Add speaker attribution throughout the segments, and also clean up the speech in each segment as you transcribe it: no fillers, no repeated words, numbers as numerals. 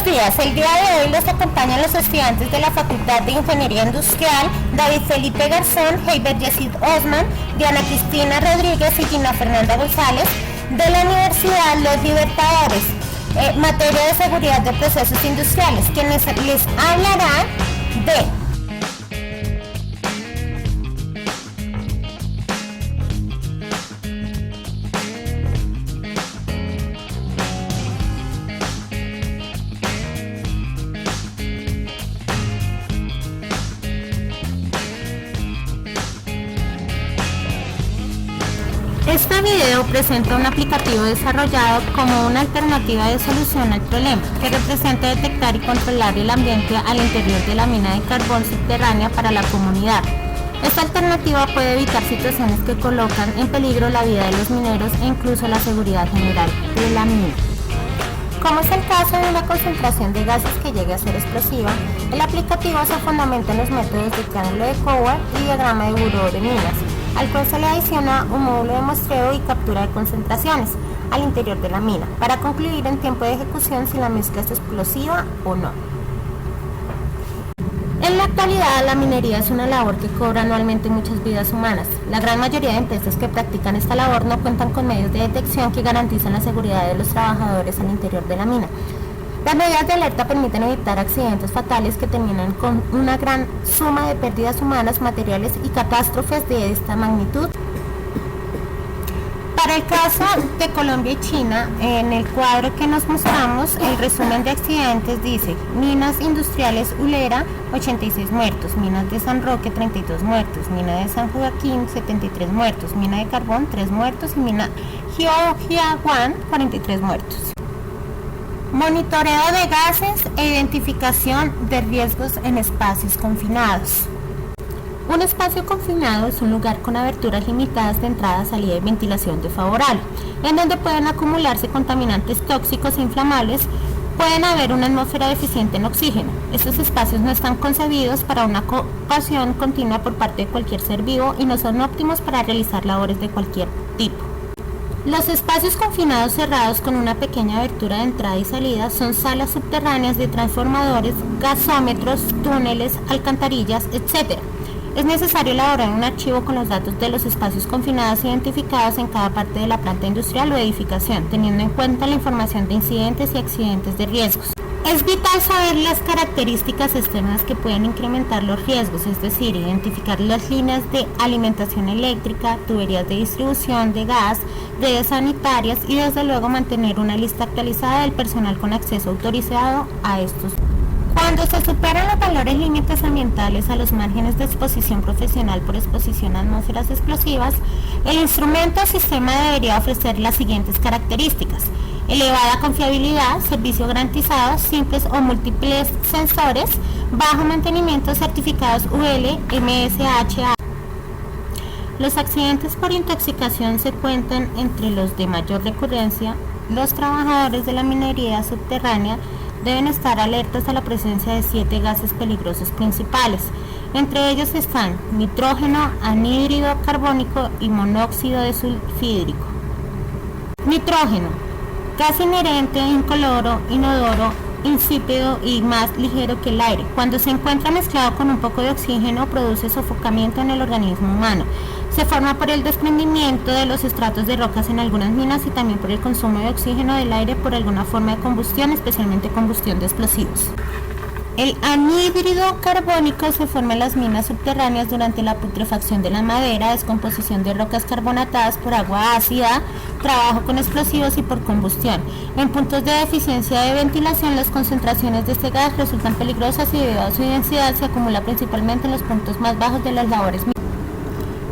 Speaker 1: días, el día de hoy los acompañan los estudiantes de la Facultad de Ingeniería Industrial, David Felipe Garzón, Heiber Yesid Osman, Diana Cristina Rodríguez y Gina Fernanda González, de la Universidad Los Libertadores, materia de seguridad de procesos industriales, quienes les hablarán de Este video presenta un aplicativo desarrollado como una alternativa de solución al problema, que representa detectar y controlar el ambiente al interior de la mina de carbón subterránea para la comunidad. Esta alternativa puede evitar situaciones que colocan en peligro la vida de los mineros e incluso la seguridad general de la mina. Como es el caso de una concentración de gases que llegue a ser explosiva, el aplicativo se fundamenta en los métodos de triángulo de Cover y diagrama de buró de minas, al cual se le adiciona un módulo de muestreo y captura de concentraciones al interior de la mina, para concluir en tiempo de ejecución si la mezcla es explosiva o no. En la actualidad, la minería es una labor que cobra anualmente muchas vidas humanas. La gran mayoría de empresas que practican esta labor no cuentan con medios de detección que garantizan la seguridad de los trabajadores al interior de la mina. Las medidas de alerta permiten evitar accidentes fatales que terminan con una gran suma de pérdidas humanas, materiales y catástrofes de esta magnitud. Para el caso de Colombia y China, en el cuadro que nos mostramos, el resumen de accidentes dice: minas industriales Ulera, 86 muertos, minas de San Roque, 32 muertos, mina de San Joaquín, 73 muertos, mina de Carbón, 3 muertos y mina Jiahuan, 43 muertos. Monitoreo de gases e identificación de riesgos en espacios confinados. Un espacio confinado es un lugar con aberturas limitadas de entrada, salida y ventilación desfavorable, en donde pueden acumularse contaminantes tóxicos e inflamables. Pueden haber una atmósfera deficiente en oxígeno. Estos espacios no están concebidos para una ocupación continua por parte de cualquier ser vivo y no son óptimos para realizar labores de cualquier tipo. Los espacios confinados cerrados con una pequeña abertura de entrada y salida son salas subterráneas de transformadores, gasómetros, túneles, alcantarillas, etc. Es necesario elaborar un archivo con los datos de los espacios confinados identificados en cada parte de la planta industrial o edificación, teniendo en cuenta la información de incidentes y accidentes de riesgos. Es vital saber las características externas que pueden incrementar los riesgos, es decir, identificar las líneas de alimentación eléctrica, tuberías de distribución de gas, redes sanitarias y desde luego mantener una lista actualizada del personal con acceso autorizado a estos. Cuando se superan los valores límites ambientales a los márgenes de exposición profesional por exposición a atmósferas explosivas, el instrumento o sistema debería ofrecer las siguientes características: elevada confiabilidad, servicio garantizado, simples o múltiples sensores, bajo mantenimiento, certificados UL, MSHA. Los accidentes por intoxicación se cuentan entre los de mayor recurrencia. Los trabajadores de la minería subterránea deben estar alertas a la presencia de 7 gases peligrosos principales. Entre ellos están nitrógeno, anhídrido carbónico y monóxido de sulfídrico. Nitrógeno: gas inherente, incoloro, inodoro, insípido y más ligero que el aire. Cuando se encuentra mezclado con un poco de oxígeno, produce sofocamiento en el organismo humano. Se forma por el desprendimiento de los estratos de rocas en algunas minas y también por el consumo de oxígeno del aire por alguna forma de combustión, especialmente combustión de explosivos. El anhídrido carbónico se forma en las minas subterráneas durante la putrefacción de la madera, descomposición de rocas carbonatadas por agua ácida, trabajo con explosivos y por combustión. En puntos de deficiencia de ventilación, las concentraciones de este gas resultan peligrosas y debido a su densidad se acumula principalmente en los puntos más bajos de las labores.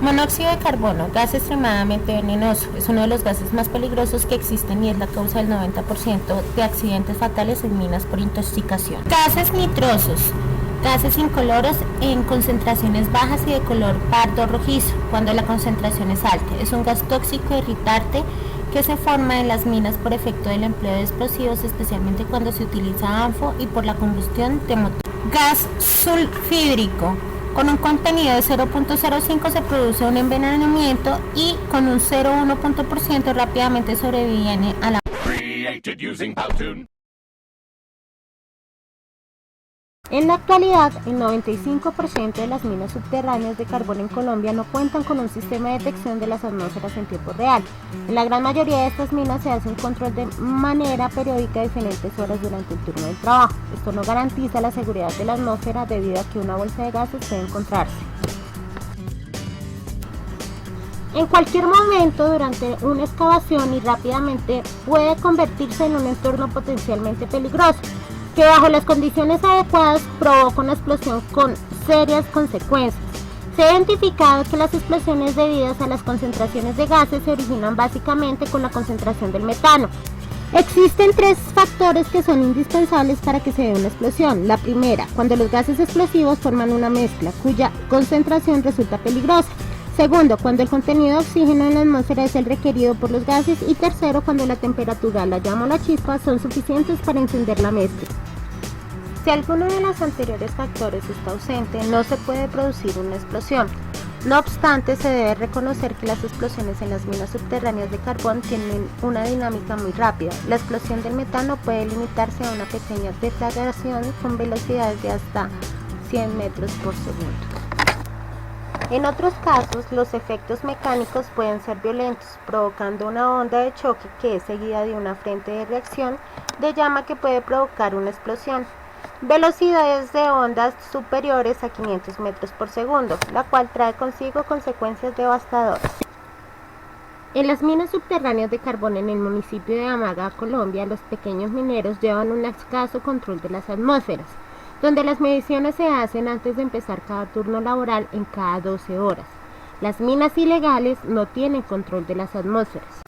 Speaker 1: Monóxido de carbono, gas extremadamente venenoso, es uno de los gases más peligrosos que existen y es la causa del 90% de accidentes fatales en minas por intoxicación. Gases nitrosos, gases incoloros en concentraciones bajas y de color pardo rojizo cuando la concentración es alta. Es un gas tóxico irritante que se forma en las minas por efecto del empleo de explosivos, especialmente cuando se utiliza ANFO y por la combustión de motor. Gas sulfídrico: con un contenido de 0.05 se produce un envenenamiento y con un 0.1% rápidamente sobreviene a la En la actualidad, el 95% de las minas subterráneas de carbón en Colombia no cuentan con un sistema de detección de las atmósferas en tiempo real. En la gran mayoría de estas minas se hace un control de manera periódica a diferentes horas durante el turno de trabajo. Esto no garantiza la seguridad de la atmósfera debido a que una bolsa de gases puede encontrarse en cualquier momento durante una excavación y rápidamente puede convertirse en un entorno potencialmente peligroso, que bajo las condiciones adecuadas provoca una explosión con serias consecuencias. Se ha identificado que las explosiones debidas a las concentraciones de gases se originan básicamente con la concentración del metano. Existen tres factores que son indispensables para que se dé una explosión. La primera, cuando los gases explosivos forman una mezcla cuya concentración resulta peligrosa. Segundo, cuando el contenido de oxígeno en la atmósfera es el requerido por los gases. Y tercero, cuando la temperatura, la llama o la chispa son suficientes para encender la mezcla. Si alguno de los anteriores factores está ausente, no se puede producir una explosión. No obstante, se debe reconocer que las explosiones en las minas subterráneas de carbón tienen una dinámica muy rápida. La explosión del metano puede limitarse a una pequeña deflagración con velocidades de hasta 100 metros por segundo. En otros casos, los efectos mecánicos pueden ser violentos, provocando una onda de choque que es seguida de una frente de reacción de llama que puede provocar una explosión. Velocidades de ondas superiores a 500 metros por segundo, la cual trae consigo consecuencias devastadoras. En las minas subterráneas de carbón en el municipio de Amaga, Colombia, los pequeños mineros llevan un escaso control de las atmósferas, donde las mediciones se hacen antes de empezar cada turno laboral en cada 12 horas. Las minas ilegales no tienen control de las atmósferas.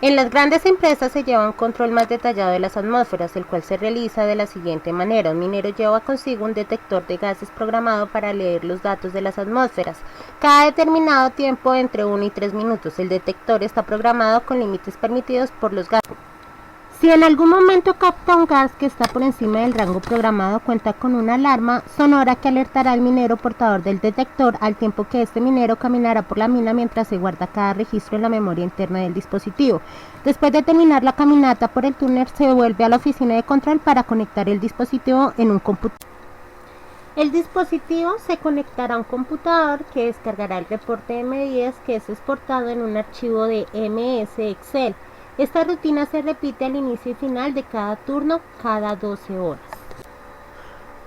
Speaker 1: En las grandes empresas se lleva un control más detallado de las atmósferas, el cual se realiza de la siguiente manera. Un minero lleva consigo un detector de gases programado para leer los datos de las atmósferas. Cada determinado tiempo, entre 1 y 3 minutos, el detector está programado con límites permitidos por los gases. Si en algún momento capta un gas que está por encima del rango programado, cuenta con una alarma sonora que alertará al minero portador del detector, al tiempo que este minero caminará por la mina mientras se guarda cada registro en la memoria interna del dispositivo. Después de terminar la caminata por el túnel, se vuelve a la oficina de control para conectar el dispositivo en un computador. El dispositivo se conectará a un computador que descargará el reporte de medidas, que es exportado en un archivo de MS Excel. Esta rutina se repite al inicio y final de cada turno cada 12 horas.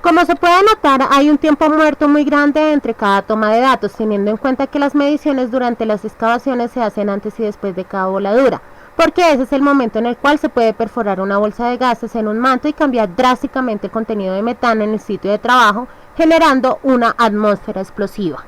Speaker 1: Como se puede notar, hay un tiempo muerto muy grande entre cada toma de datos, teniendo en cuenta que las mediciones durante las excavaciones se hacen antes y después de cada voladura, porque ese es el momento en el cual se puede perforar una bolsa de gases en un manto y cambiar drásticamente el contenido de metano en el sitio de trabajo, generando una atmósfera explosiva.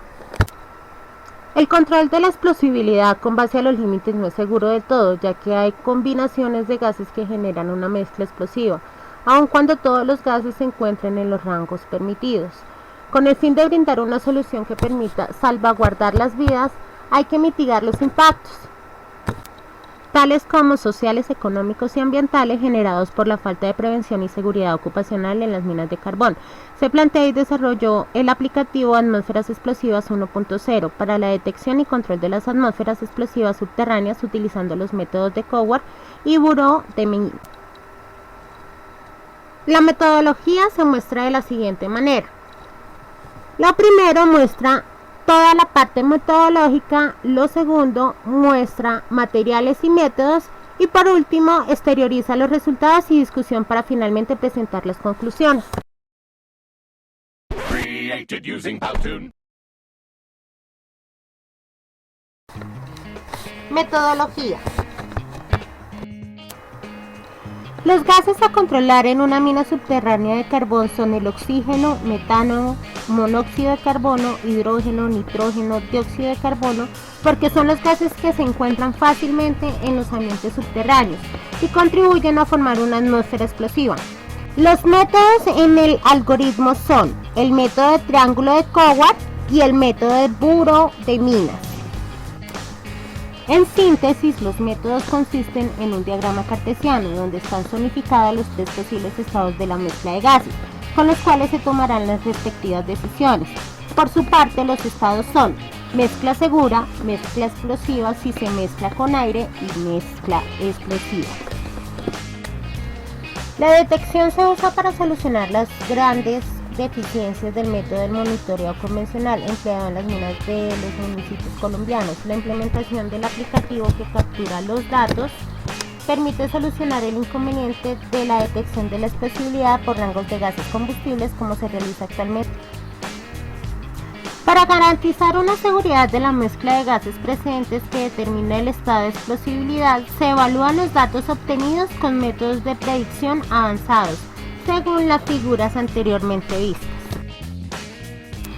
Speaker 1: El control de la explosibilidad con base a los límites no es seguro del todo, ya que hay combinaciones de gases que generan una mezcla explosiva, aun cuando todos los gases se encuentren en los rangos permitidos. Con el fin de brindar una solución que permita salvaguardar las vidas, hay que mitigar los impactos, tales como sociales, económicos y ambientales, generados por la falta de prevención y seguridad ocupacional en las minas de carbón. Se plantea y desarrolló el aplicativo Atmósferas Explosivas 1.0 para la detección y control de las atmósferas explosivas subterráneas utilizando los métodos de Coward y Bureau de Mines. La metodología se muestra de la siguiente manera. Lo primero muestra toda la parte metodológica, lo segundo muestra materiales y métodos y por último exterioriza los resultados y discusión para finalmente presentar las conclusiones. Metodología. Los gases a controlar en una mina subterránea de carbón son el oxígeno, metano, monóxido de carbono, hidrógeno, nitrógeno, dióxido de carbono, porque son los gases que se encuentran fácilmente en los ambientes subterráneos y contribuyen a formar una atmósfera explosiva. Los métodos en el algoritmo son el método de triángulo de Coward y el método de Bureau de Minas. En síntesis, los métodos consisten en un diagrama cartesiano donde están zonificados los tres posibles estados de la mezcla de gases, con los cuales se tomarán las respectivas decisiones. Por su parte, los estados son mezcla segura, mezcla explosiva si se mezcla con aire y mezcla explosiva. La detección se usa para solucionar las grandes deficiencias del método del monitoreo convencional empleado en las minas de los municipios colombianos. La implementación del aplicativo que captura los datos permite solucionar el inconveniente de la detección de la explosibilidad por rangos de gases combustibles como se realiza actualmente. Para garantizar una seguridad de la mezcla de gases presentes que determina el estado de explosibilidad, se evalúan los datos obtenidos con métodos de predicción avanzados, según las figuras anteriormente vistas.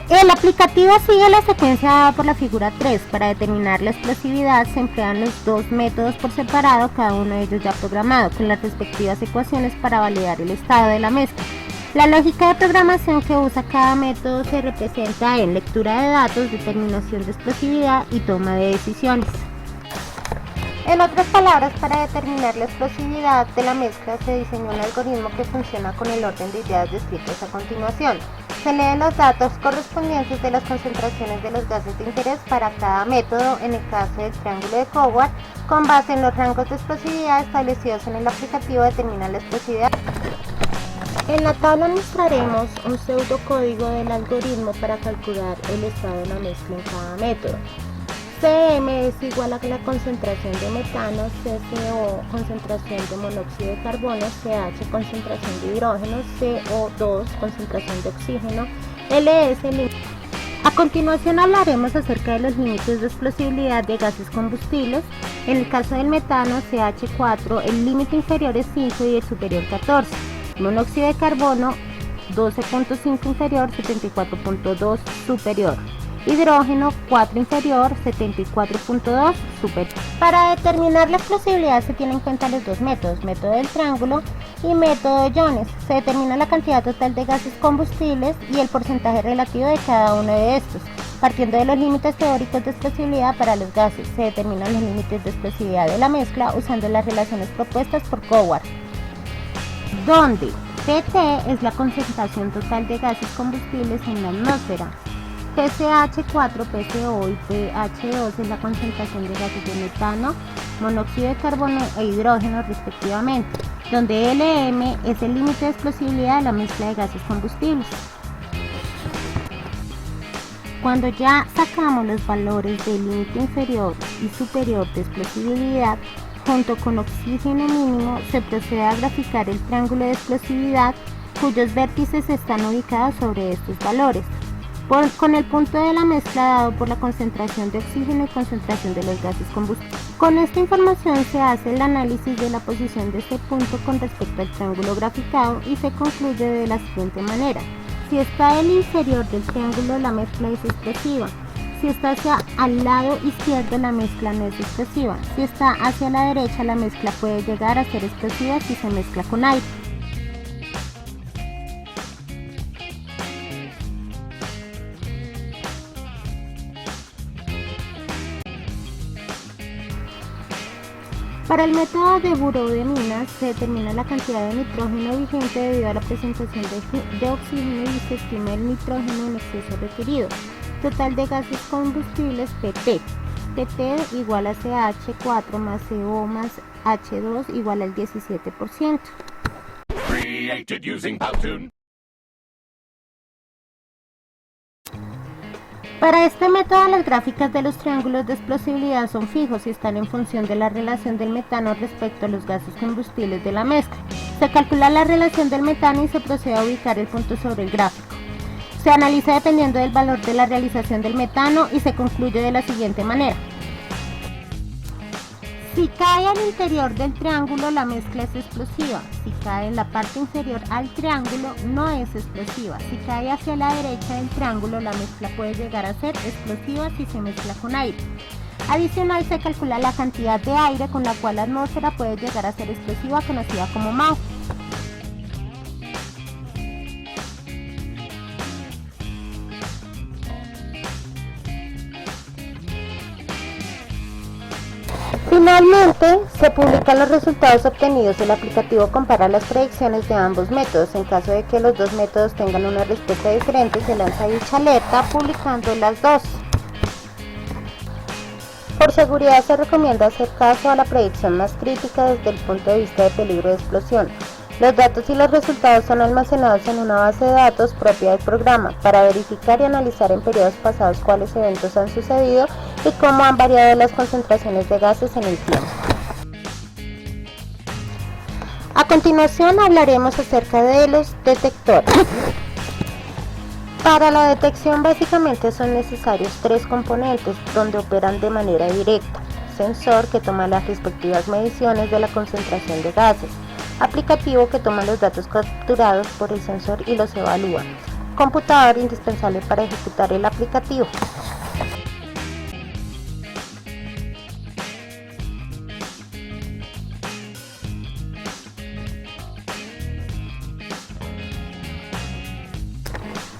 Speaker 1: El aplicativo sigue la secuencia dada por la figura 3. Para determinar la explosividad se emplean los dos métodos por separado, cada uno de ellos ya programado, con las respectivas ecuaciones para validar el estado de la mezcla. La lógica de programación que usa cada método se representa en lectura de datos, determinación de explosividad y toma de decisiones. En otras palabras, para determinar la explosividad de la mezcla se diseñó un algoritmo que funciona con el orden de ideas descritas a continuación. Se leen los datos correspondientes de las concentraciones de los gases de interés para cada método, en el caso del triángulo de Howard, con base en los rangos de explosividad establecidos en el aplicativo determinan la explosividad. En la tabla mostraremos un pseudocódigo del algoritmo para calcular el estado de la mezcla en cada método. Cm es igual a la concentración de metano, CCO concentración de monóxido de carbono, CH concentración de hidrógeno, CO2 concentración de oxígeno, LS límite. A continuación hablaremos acerca de los límites de explosibilidad de gases combustibles. En el caso del metano, CH4, el límite inferior es 5 y el superior 14. Monóxido de carbono 12.5 inferior, 74.2 superior. Hidrógeno 4 inferior, 74.2 superior. Para determinar la explosibilidad se tienen en cuenta los dos métodos, método del triángulo y método de Jones. Se determina la cantidad total de gases combustibles y el porcentaje relativo de cada uno de estos. Partiendo de los límites teóricos de explosibilidad para los gases, se determinan los límites de explosividad de la mezcla usando las relaciones propuestas por Howard, donde PT es la concentración total de gases combustibles en la atmósfera, PCH4, PCO y PH2 es la concentración de gases de metano, monóxido de carbono e hidrógeno respectivamente, donde LM es el límite de explosibilidad de la mezcla de gases combustibles. Cuando ya sacamos los valores del límite inferior y superior de explosibilidad, junto con oxígeno mínimo, se procede a graficar el triángulo de explosividad cuyos vértices están ubicados sobre estos valores, con el punto de la mezcla dado por la concentración de oxígeno y concentración de los gases combustibles. Con esta información se hace el análisis de la posición de este punto con respecto al triángulo graficado y se concluye de la siguiente manera. Si está el inferior del triángulo, la mezcla es explosiva. Si está hacia al lado izquierdo, la mezcla no es explosiva. Si está hacia la derecha, la mezcla puede llegar a ser explosiva si se mezcla con aire. Para el método de Bureau de Minas se determina la cantidad de nitrógeno vigente debido a la presentación de oxígeno y se estima el nitrógeno en exceso requerido. Total de gases combustibles PT. PT igual a CH4 más CO más H2 igual al 17%. Created using Powtoon. Para este método las gráficas de los triángulos de explosibilidad son fijos y están en función de la relación del metano respecto a los gases combustibles de la mezcla. Se calcula la relación del metano y se procede a ubicar el punto sobre el gráfico. Se analiza dependiendo del valor de la realización del metano y se concluye de la siguiente manera. Si cae al interior del triángulo, la mezcla es explosiva. Si cae en la parte inferior al triángulo, no es explosiva. Si cae hacia la derecha del triángulo, la mezcla puede llegar a ser explosiva si se mezcla con aire. Adicional, se calcula la cantidad de aire con la cual la atmósfera puede llegar a ser explosiva, conocida como MAO. Finalmente, se publican los resultados obtenidos. El aplicativo compara las predicciones de ambos métodos. En caso de que los dos métodos tengan una respuesta diferente, se lanza dicha alerta publicando las dos. Por seguridad se recomienda hacer caso a la predicción más crítica desde el punto de vista de peligro de explosión. Los datos y los resultados son almacenados en una base de datos propia del programa para verificar y analizar en periodos pasados cuáles eventos han sucedido y cómo han variado las concentraciones de gases en el tiempo. A continuación hablaremos acerca de los detectores. Para la detección básicamente son necesarios tres componentes donde operan de manera directa: sensor, que toma las respectivas mediciones de la concentración de gases; aplicativo, que toma los datos capturados por el sensor y los evalúa; computador, indispensable para ejecutar el aplicativo.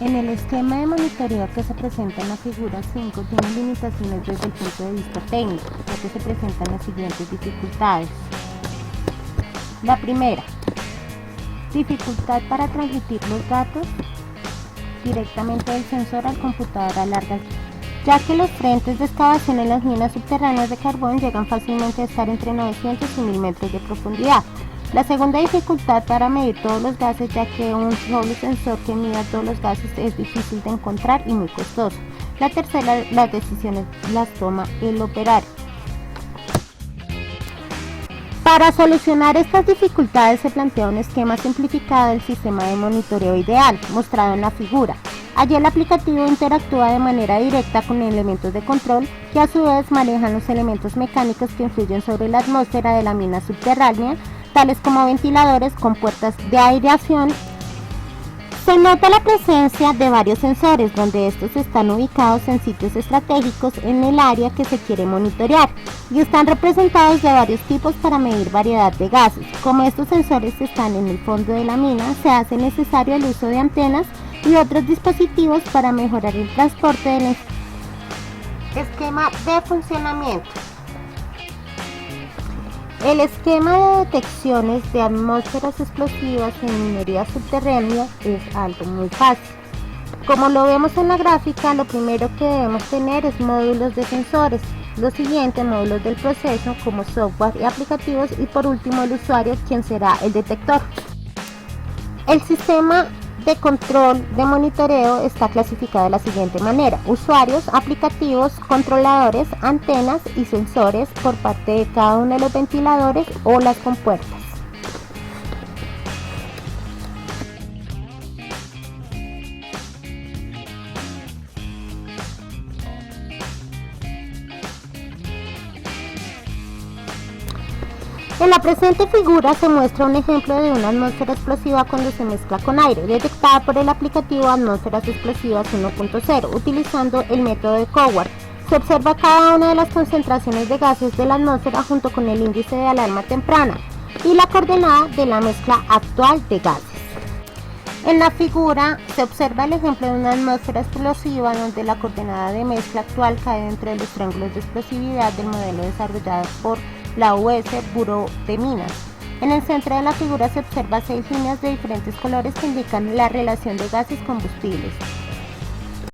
Speaker 1: En el esquema de monitoreo que se presenta en la figura 5 tiene limitaciones desde el punto de vista técnico, ya que se presentan las siguientes dificultades. La primera, dificultad para transmitir los datos directamente del sensor al computador a largas, ya que los frentes de excavación en las minas subterráneas de carbón llegan fácilmente a estar entre 900 y 1000 metros de profundidad. La segunda dificultad para medir todos los gases, ya que un solo sensor que mida todos los gases es difícil de encontrar y muy costoso. La tercera, las decisiones las toma el operario. Para solucionar estas dificultades se plantea un esquema simplificado del sistema de monitoreo ideal, mostrado en la figura. Allí el aplicativo interactúa de manera directa con elementos de control que a su vez manejan los elementos mecánicos que influyen sobre la atmósfera de la mina subterránea, tales como ventiladores con puertas de aireación. Se nota la presencia de varios sensores, donde estos están ubicados en sitios estratégicos en el área que se quiere monitorear y están representados de varios tipos para medir variedad de gases. Como estos sensores están en el fondo de la mina, se hace necesario el uso de antenas y otros dispositivos para mejorar el transporte del esquema de funcionamiento. El esquema de detecciones de atmósferas explosivas en minería subterránea es algo muy fácil. Como lo vemos en la gráfica, lo primero que debemos tener es módulos de sensores, lo siguiente módulos del proceso como software y aplicativos, y por último el usuario, quien será el detector. El sistema de control de monitoreo está clasificado de la siguiente manera: usuarios, aplicativos, controladores, antenas y sensores por parte de cada uno de los ventiladores o las compuertas. En la presente figura se muestra un ejemplo de una atmósfera explosiva cuando se mezcla con aire, detectada por el aplicativo Atmósferas Explosivas 1.0, utilizando el método de Coward. Se observa cada una de las concentraciones de gases de la atmósfera junto con el índice de alarma temprana y la coordenada de la mezcla actual de gases. En la figura se observa el ejemplo de una atmósfera explosiva donde la coordenada de mezcla actual cae dentro de los triángulos de explosividad del modelo desarrollado por la US Bureau de Minas. En el centro de la figura se observan 6 líneas de diferentes colores que indican la relación de gases combustibles.